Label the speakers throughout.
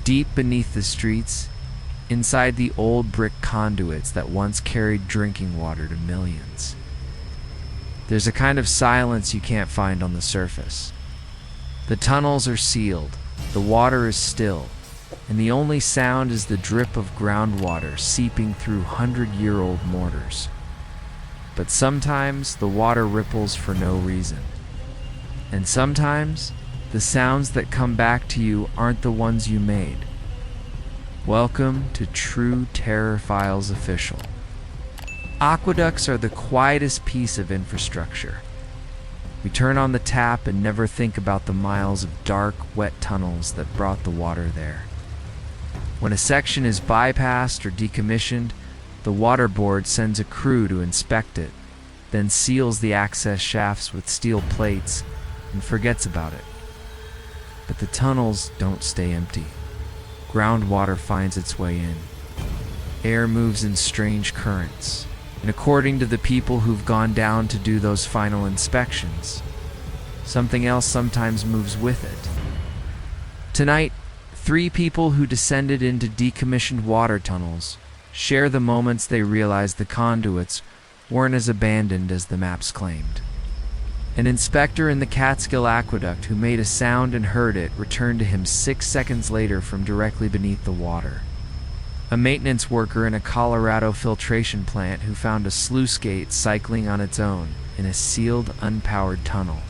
Speaker 1: Deep beneath the streets, inside the old brick conduits that once carried drinking water to millions. There's a kind of silence you can't find on the surface. The tunnels are sealed, the water is still, and the only sound is the drip of groundwater seeping through 100-year-old mortars. But sometimes the water ripples for no reason. And sometimes the sounds that come back to you aren't the ones you made. Welcome to True Terror Files Official. Aqueducts are the quietest piece of infrastructure. We turn on the tap and never think about the miles of dark, wet tunnels that brought the water there. When a section is bypassed or decommissioned, the water board sends a crew to inspect it, then seals the access shafts with steel plates and forgets about it. But the tunnels don't stay empty. Groundwater finds its way in. Air moves in strange currents, and according to the people who've gone down to do those final inspections, something else sometimes moves with it. Tonight, 3 people who descended into decommissioned water tunnels share the moments they realized the conduits weren't as abandoned as the maps claimed. An inspector in the Catskill Aqueduct who made a sound and heard it returned to him 6 seconds later from directly beneath the water. A maintenance worker in a Colorado filtration plant who found a sluice gate cycling on its own in a sealed, unpowered tunnel.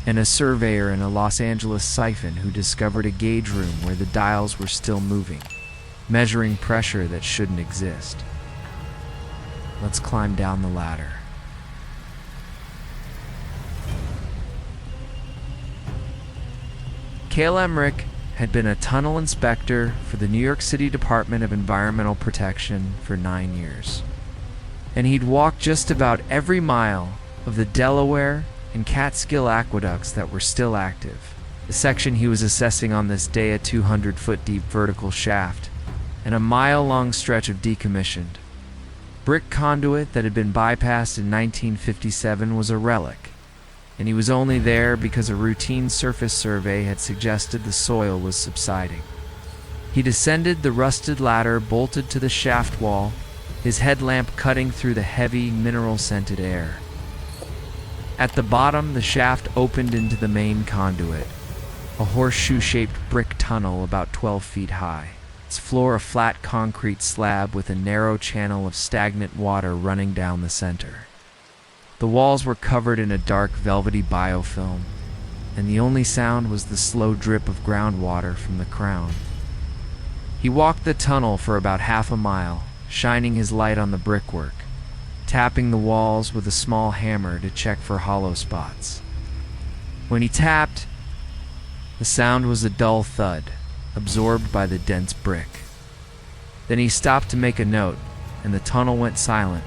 Speaker 1: And a surveyor in a Los Angeles Siphon who discovered a gauge room where the dials were still moving, measuring pressure that shouldn't exist. Let's climb down the ladder. Cale Emmerich had been a tunnel inspector for the New York City Department of Environmental Protection for 9 years. And he'd walked just about every mile of the Delaware and Catskill aqueducts that were still active. The section he was assessing on this day, a 200-foot deep vertical shaft, and a mile-long stretch of decommissioned. Brick conduit that had been bypassed in 1957 was a relic, and he was only there because a routine surface survey had suggested the soil was subsiding. He descended the rusted ladder bolted to the shaft wall, his headlamp cutting through the heavy, mineral-scented air. At the bottom, the shaft opened into the main conduit, a horseshoe-shaped brick tunnel about 12 feet high, its floor a flat concrete slab with a narrow channel of stagnant water running down the center. The walls were covered in a dark, velvety biofilm, and the only sound was the slow drip of groundwater from the crown. He walked the tunnel for about half a mile, shining his light on the brickwork, tapping the walls with a small hammer to check for hollow spots. When he tapped, the sound was a dull thud, absorbed by the dense brick. Then he stopped to make a note, and the tunnel went silent.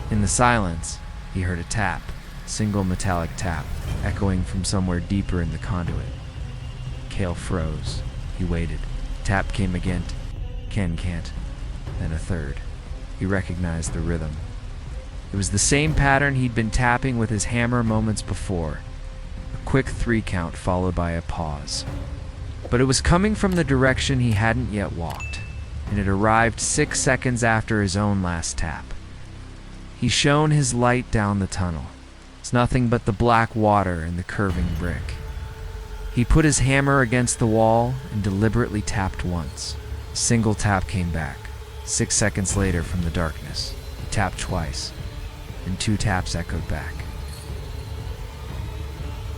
Speaker 1: In the silence, he heard a tap, a single metallic tap, echoing from somewhere deeper in the conduit. Cale froze. He waited. Tap came again. Can't. Then a third. He recognized the rhythm. It was the same pattern he'd been tapping with his hammer moments before. A quick 3 count followed by a pause. But it was coming from the direction he hadn't yet walked, and it arrived 6 seconds after his own last tap. He shone his light down the tunnel. It's nothing but the black water and the curving brick. He put his hammer against the wall and deliberately tapped once. A single tap came back. 6 seconds later from the darkness, he tapped twice, and 2 taps echoed back.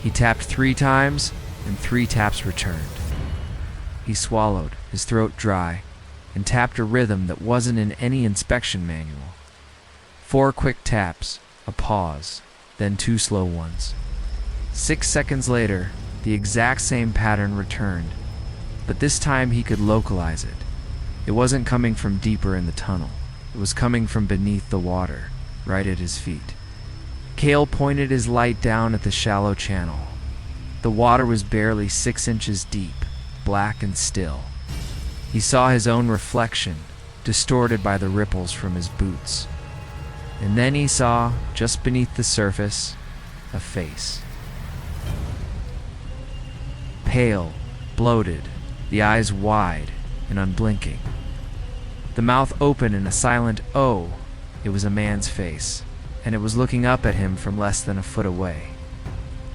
Speaker 1: He tapped 3 times, and 3 taps returned. He swallowed, his throat dry, and tapped a rhythm that wasn't in any inspection manual. 4 quick taps, a pause, then 2 slow ones. 6 seconds later, the exact same pattern returned, but this time he could localize it. It wasn't coming from deeper in the tunnel. It was coming from beneath the water, right at his feet. Cale pointed his light down at the shallow channel. The water was barely 6 inches deep, black and still. He saw his own reflection, distorted by the ripples from his boots. And then he saw, just beneath the surface, a face. Pale, bloated, the eyes wide and unblinking. The mouth open in a silent "oh." It was a man's face, and it was looking up at him from less than a foot away.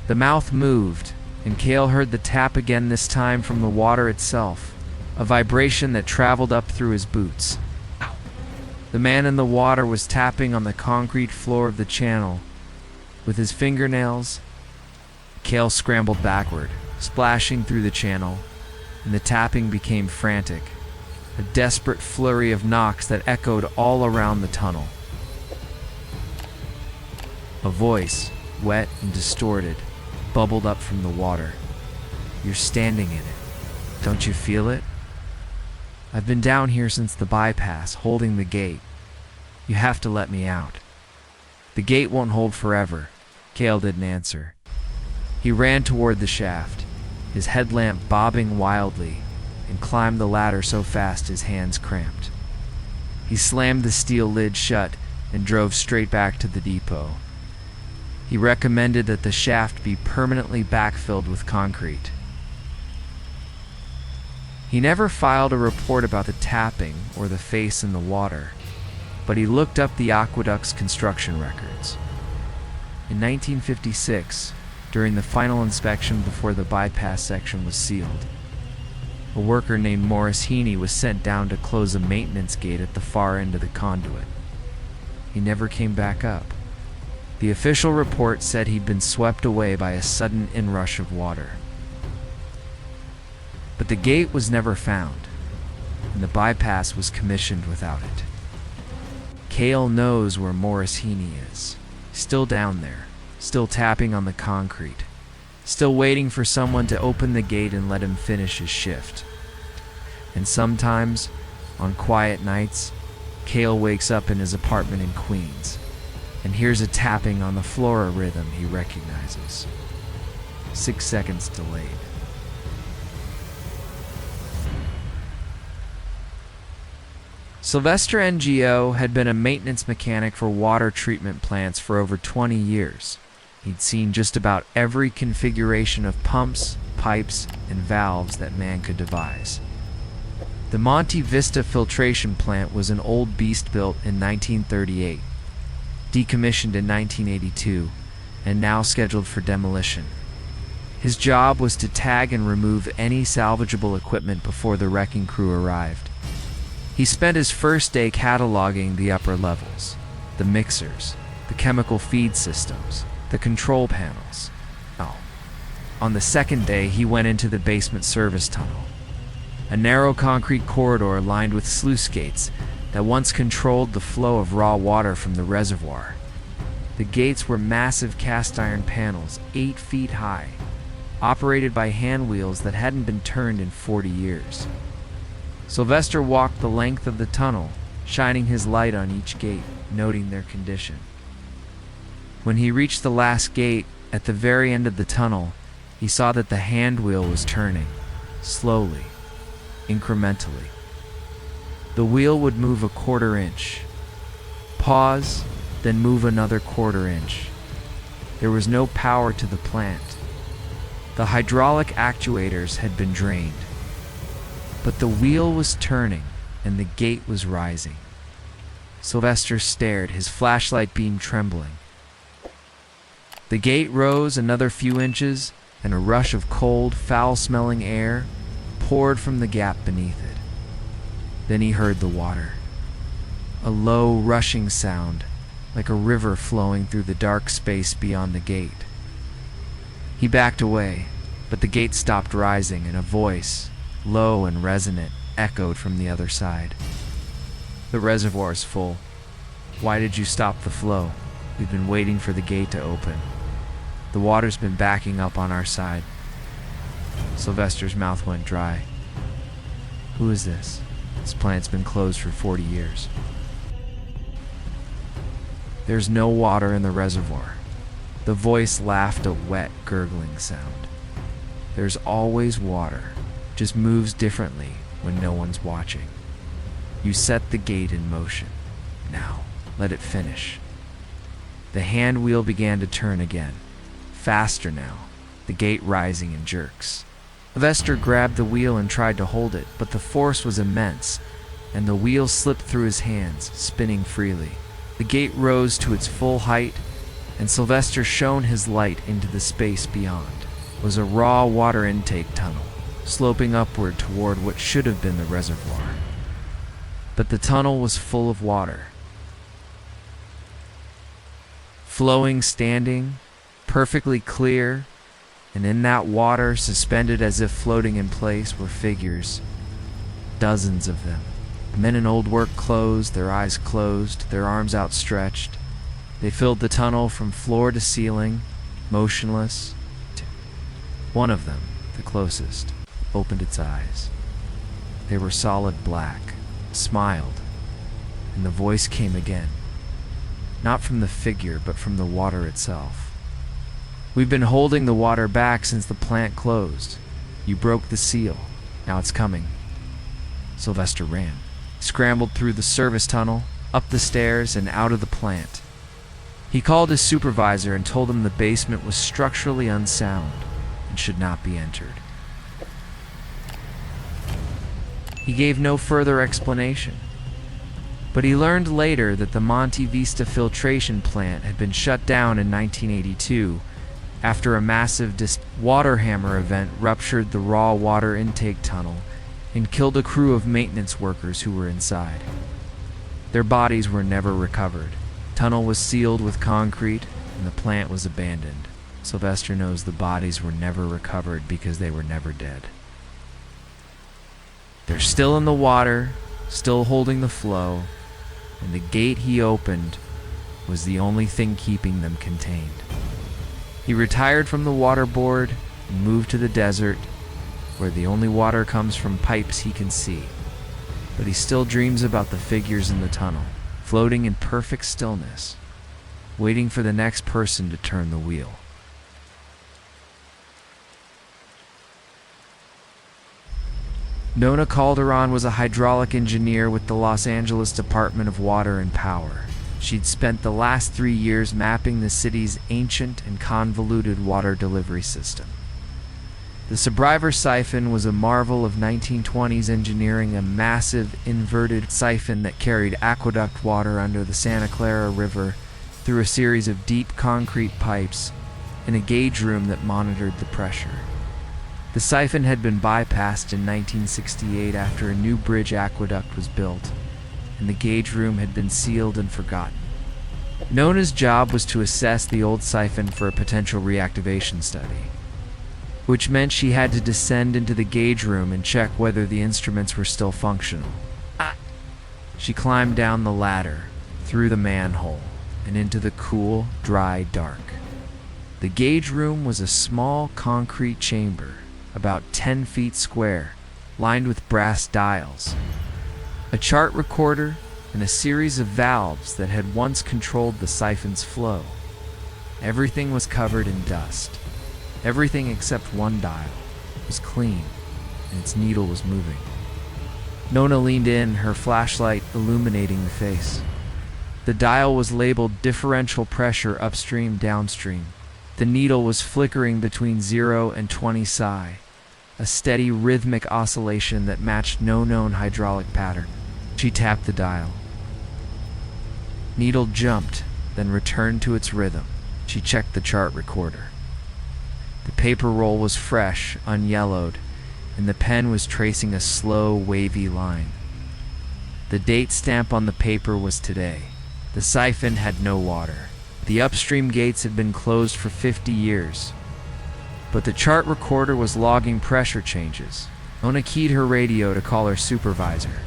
Speaker 1: The mouth moved, and Cale heard the tap again, this time from the water itself, a vibration that traveled up through his boots. The man in the water was tapping on the concrete floor of the channel with his fingernails. Cale scrambled backward, splashing through the channel, and the tapping became frantic, a desperate flurry of knocks that echoed all around the tunnel. A voice, wet and distorted, bubbled up from the water. "You're standing in it. Don't you feel it? I've been down here since the bypass, holding the gate. You have to let me out." "The gate won't hold forever." Cale didn't answer. He ran toward the shaft, his headlamp bobbing wildly, and climbed the ladder so fast his hands cramped. He slammed the steel lid shut and drove straight back to the depot. He recommended that the shaft be permanently backfilled with concrete. He never filed a report about the tapping or the face in the water, but he looked up the aqueduct's construction records. In 1956, during the final inspection before the bypass section was sealed, a worker named Morris Heaney was sent down to close a maintenance gate at the far end of the conduit. He never came back up. The official report said he'd been swept away by a sudden inrush of water. But the gate was never found, and the bypass was commissioned without it. Cale knows where Morris Heaney is, still down there, still tapping on the concrete, still waiting for someone to open the gate and let him finish his shift. And sometimes, on quiet nights, Cale wakes up in his apartment in Queens and hears a tapping on the floor, a rhythm he recognizes. 6 seconds delayed. Sylvester NGO had been a maintenance mechanic for water treatment plants for over 20 years. He'd seen just about every configuration of pumps, pipes, and valves that man could devise. The Monte Vista filtration plant was an old beast built in 1938, decommissioned in 1982, and now scheduled for demolition. His job was to tag and remove any salvageable equipment before the wrecking crew arrived. He spent his first day cataloging the upper levels, the mixers, the chemical feed systems, the control panels. On the second day, he went into the basement service tunnel, a narrow concrete corridor lined with sluice gates that once controlled the flow of raw water from the reservoir. The gates were massive cast iron panels, 8 feet high, operated by hand wheels that hadn't been turned in 40 years. Sylvester walked the length of the tunnel, shining his light on each gate, noting their condition. When he reached the last gate, at the very end of the tunnel, he saw that the hand wheel was turning, slowly, incrementally. The wheel would move a 1/4 inch, pause, then move another 1/4 inch. There was no power to the plant. The hydraulic actuators had been drained. But the wheel was turning, and the gate was rising. Sylvester stared, his flashlight beam trembling. The gate rose another few inches, and a rush of cold, foul-smelling air poured from the gap beneath it. Then he heard the water. A low, rushing sound, like a river flowing through the dark space beyond the gate. He backed away, but the gate stopped rising, and a voice, low and resonant, echoed from the other side. "The reservoir's full. Why did you stop the flow? We've been waiting for the gate to open. The water's been backing up on our side." Sylvester's mouth went dry. "Who is this? This plant's been closed for 40 years. "There's no water in the reservoir." The voice laughed, a wet, gurgling sound. "There's always water, just moves differently when no one's watching. You set the gate in motion. Now, let it finish." The hand wheel began to turn again, faster now, the gate rising in jerks. Sylvester grabbed the wheel and tried to hold it, but the force was immense, and the wheel slipped through his hands, spinning freely. The gate rose to its full height, and Sylvester shone his light into the space beyond. It was a raw water intake tunnel, sloping upward toward what should have been the reservoir. But the tunnel was full of water. Flowing, standing, perfectly clear, and in that water, suspended as if floating in place, were figures. Dozens of them. Men in old work clothes, their eyes closed, their arms outstretched. They filled the tunnel from floor to ceiling, motionless. One of them, the closest, opened its eyes. They were solid black, smiled, and the voice came again. Not from the figure, but from the water itself. "We've been holding the water back since the plant closed. You broke the seal. Now it's coming." Sylvester ran. He scrambled through the service tunnel, up the stairs, and out of the plant. He called his supervisor and told him the basement was structurally unsound and should not be entered. He gave no further explanation, but he learned later that the Monte Vista filtration plant had been shut down in 1982 after a massive water hammer event ruptured the raw water intake tunnel and killed a crew of maintenance workers who were inside. Their bodies were never recovered. The tunnel was sealed with concrete and the plant was abandoned. Sylvester knows the bodies were never recovered because they were never dead. They're still in the water, still holding the flow, and the gate he opened was the only thing keeping them contained. He retired from the water board and moved to the desert, where the only water comes from pipes he can see. But he still dreams about the figures in the tunnel, floating in perfect stillness, waiting for the next person to turn the wheel. Nona Calderon was a hydraulic engineer with the Los Angeles Department of Water and Power. She'd spent the last 3 years mapping the city's ancient and convoluted water delivery system. The Subriver siphon was a marvel of 1920s engineering, a massive inverted siphon that carried aqueduct water under the Santa Clara River through a series of deep concrete pipes in a gauge room that monitored the pressure. The siphon had been bypassed in 1968 after a new bridge aqueduct was built, and the gauge room had been sealed and forgotten. Nona's job was to assess the old siphon for a potential reactivation study, which meant she had to descend into the gauge room and check whether the instruments were still functional. She climbed down the ladder, through the manhole, and into the cool, dry dark. The gauge room was a small concrete chamber, about 10 feet square, lined with brass dials, a chart recorder, and a series of valves that had once controlled the siphon's flow. Everything was covered in dust. Everything except one dial was clean, and its needle was moving. Nona leaned in, her flashlight illuminating the face. The dial was labeled differential pressure upstream, downstream. The needle was flickering between 0 and 20 psi, a steady rhythmic oscillation that matched no known hydraulic pattern. She tapped the dial. Needle jumped, then returned to its rhythm. She checked the chart recorder. The paper roll was fresh, unyellowed, and the pen was tracing a slow, wavy line. The date stamp on the paper was today. The siphon had no water. The upstream gates had been closed for 50 years. But the chart recorder was logging pressure changes. Nona keyed her radio to call her supervisor,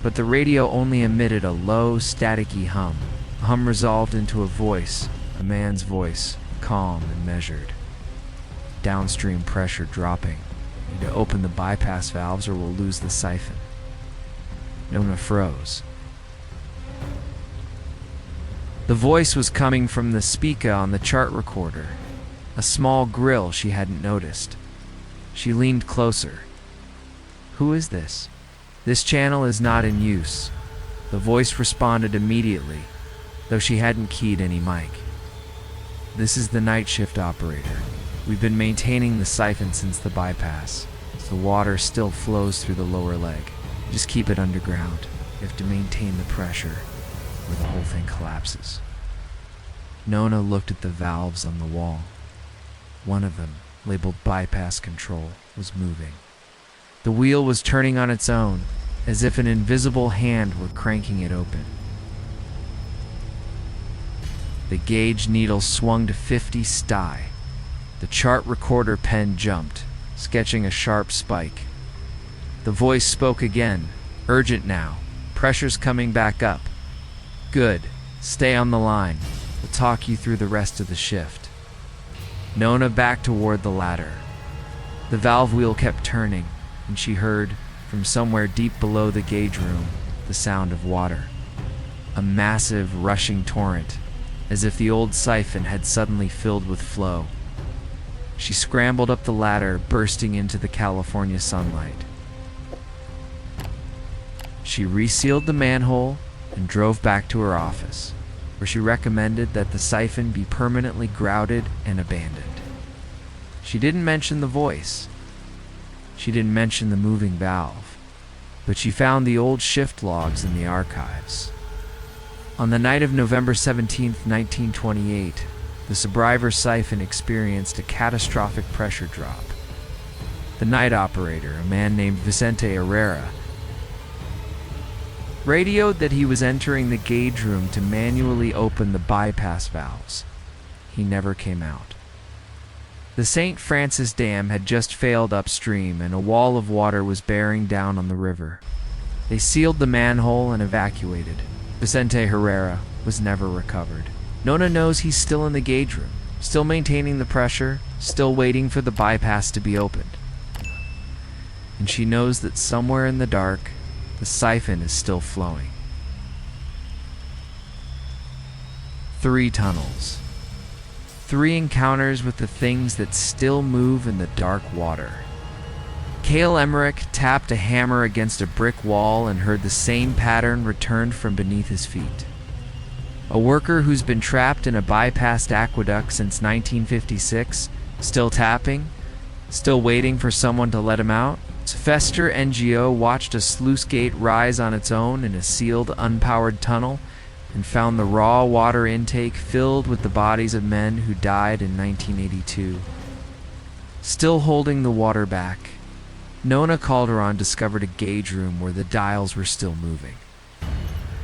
Speaker 1: but the radio only emitted a low, staticky hum. The hum resolved into a voice, a man's voice, calm and measured. Downstream pressure dropping. Need to open the bypass valves or we'll lose the siphon. Nona froze. The voice was coming from the speaker on the chart recorder, a small grill she hadn't noticed. She leaned closer. "Who is this?" "This channel is not in use." The voice responded immediately, though she hadn't keyed any mic. "This is the night shift operator. We've been maintaining the siphon since the bypass. The water still flows through the lower leg. Just keep it underground. You have to maintain the pressure or the whole thing collapses. Nona looked at the valves on the wall. One of them, labeled bypass control, was moving. The wheel was turning on its own, as if an invisible hand were cranking it open. The gauge needle swung to 50 sti. The chart recorder pen jumped, sketching a sharp spike. The voice spoke again. Urgent now. Pressure's coming back up. Good. Stay on the line. We'll talk you through the rest of the shift. Nona backed toward the ladder. The valve wheel kept turning, and she heard, from somewhere deep below the gauge room, the sound of water. A massive, rushing torrent, as if the old siphon had suddenly filled with flow. She scrambled up the ladder, bursting into the California sunlight. She resealed the manhole and drove back to her office, where she recommended that the siphon be permanently grouted and abandoned. She didn't mention the voice. She didn't mention the moving valve, but she found the old shift logs in the archives. On the night of November 17, 1928, the Subriver siphon experienced a catastrophic pressure drop. The night operator, a man named Vicente Herrera, radioed that he was entering the gauge room to manually open the bypass valves. He never came out. The St. Francis Dam had just failed upstream, and a wall of water was bearing down on the river. They sealed the manhole and evacuated. Vicente Herrera was never recovered. Nona knows he's still in the gauge room, still maintaining the pressure, still waiting for the bypass to be opened. And she knows that somewhere in the dark, the siphon is still flowing. 3 tunnels. 3 encounters with the things that still move in the dark water. Cale Emmerich tapped a hammer against a brick wall and heard the same pattern returned from beneath his feet. A worker who's been trapped in a bypassed aqueduct since 1956, still tapping, still waiting for someone to let him out. Fester NGO watched a sluice gate rise on its own in a sealed, unpowered tunnel and found the raw water intake filled with the bodies of men who died in 1982. Still holding the water back, Nona Calderon discovered a gauge room where the dials were still moving.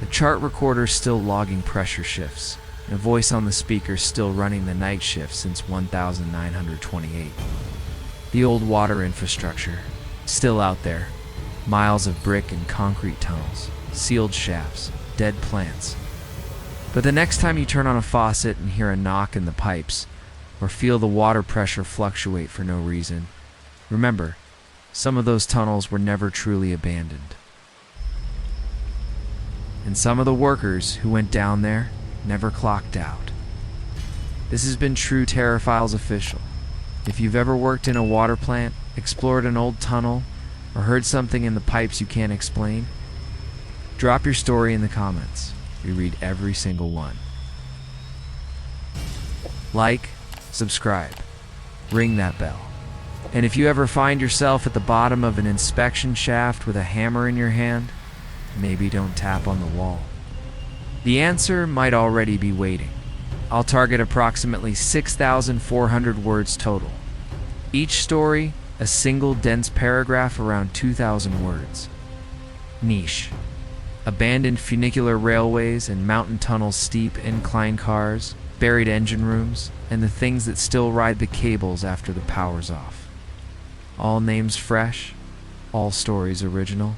Speaker 1: The chart recorder still logging pressure shifts, and a voice on the speaker still running the night shift since 1928. The old water infrastructure, still out there. Miles of brick and concrete tunnels, sealed shafts, dead plants. But the next time you turn on a faucet and hear a knock in the pipes, or feel the water pressure fluctuate for no reason, remember, some of those tunnels were never truly abandoned. And some of the workers who went down there never clocked out. This has been True Terraphiles Official. If you've ever worked in a water plant, explored an old tunnel, or heard something in the pipes you can't explain, drop your story in the comments. We read every single one. Like, subscribe, ring that bell. And if you ever find yourself at the bottom of an inspection shaft with a hammer in your hand, maybe don't tap on the wall. The answer might already be waiting. I'll target approximately 6,400 words total. Each story, a single dense paragraph around 2,000 words. Niche. Abandoned funicular railways and mountain tunnels, steep incline cars, buried engine rooms, and the things that still ride the cables after the power's off. All names fresh, all stories original.